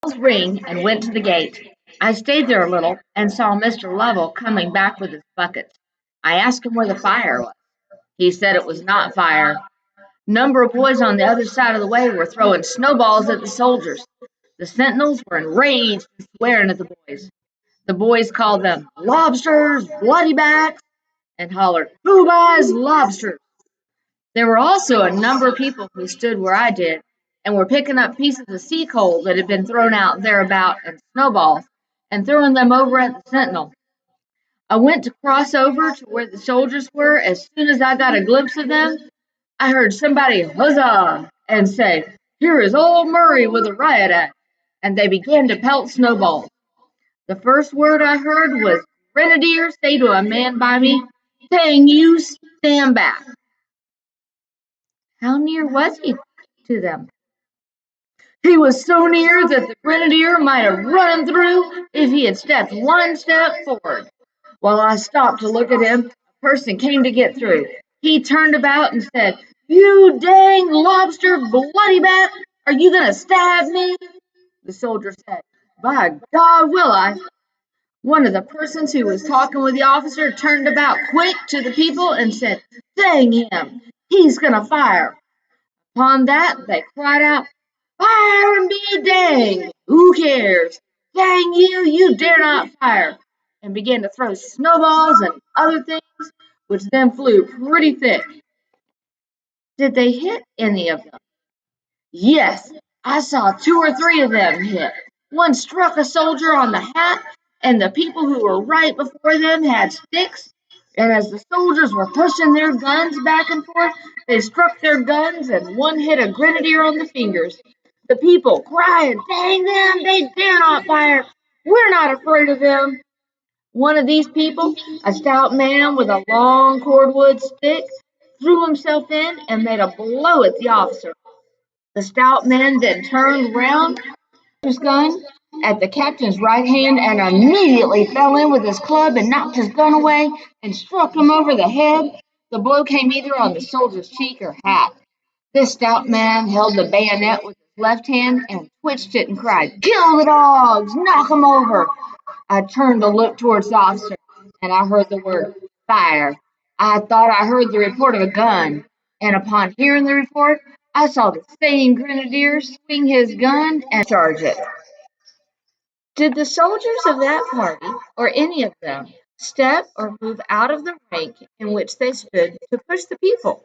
bells ring and went to the gate. I stayed there a little and saw Mr. Lovell coming back with his buckets. I asked him where the fire was. He said it was not fire. Number of boys on the other side of the way were throwing snowballs at the soldiers. The sentinels were enraged and swearing at the boys. The boys called them lobsters, bloody backs, and hollered, "Who buys lobsters?" There were also a number of people who stood where I did and were picking up pieces of sea coal that had been thrown out thereabout and snowballs and throwing them over at the sentinel. I went to cross over to where the soldiers were. As soon as I got a glimpse of them, I heard somebody huzzah and say, "Here is old Murray with a riot act," and they began to pelt snowballs. The first word I heard was "Grenadier," say to a man by me, "Dang you, stand back." How near was he to them? He was so near that the grenadier might have run him through if he had stepped one step forward. While I stopped to look at him, a person came to get through. He turned about and said, "You dang lobster bloody bat, are you going to stab me?" The soldier said, "By God, will I." One of the persons who was talking with the officer turned about quick to the people and said, "Dang him, he's going to fire." Upon that, they cried out, "Fire and be danged! Who cares? Dang you, you dare not fire!" and began to throw snowballs and other things, which then flew pretty thick. Did they hit any of them? Yes, I saw two or three of them hit. One struck a soldier on the hat, and the people who were right before them had sticks. And as the soldiers were pushing their guns back and forth, they struck their guns, and one hit a grenadier on the fingers. The people cried, "Dang them, they dare not fire. We're not afraid of them." One of these people, a stout man with a long cordwood stick, threw himself in and made a blow at the officer. The stout man then turned round his gun at the captain's right hand and immediately fell in with his club and knocked his gun away and struck him over the head. The blow came either on the soldier's cheek or hat. This stout man held the bayonet with his left hand and twitched it and cried, "Kill the dogs! Knock 'em over!" I turned to look towards the officer, and I heard the word "fire." I thought I heard the report of a gun, and upon hearing the report, I saw the same grenadier swing his gun and charge it. Did the soldiers of that party, or any of them, step or move out of the rank in which they stood to push the people?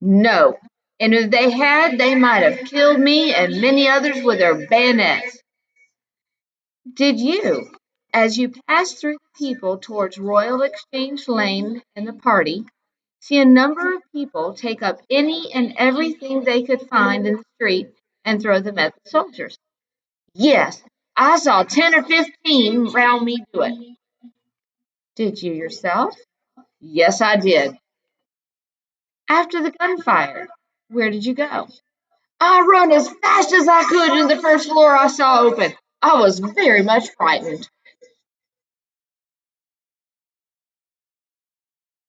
No, and if they had, they might have killed me and many others with their bayonets. Did you, as you passed through the people towards Royal Exchange Lane and the party, see a number of people take up any and everything they could find in the street and throw them at the soldiers? Yes, I saw 10 or 15 round me do it. Did you yourself? Yes, I did. After the gunfire, where did you go? I run as fast as I could to the first floor I saw open. I was very much frightened.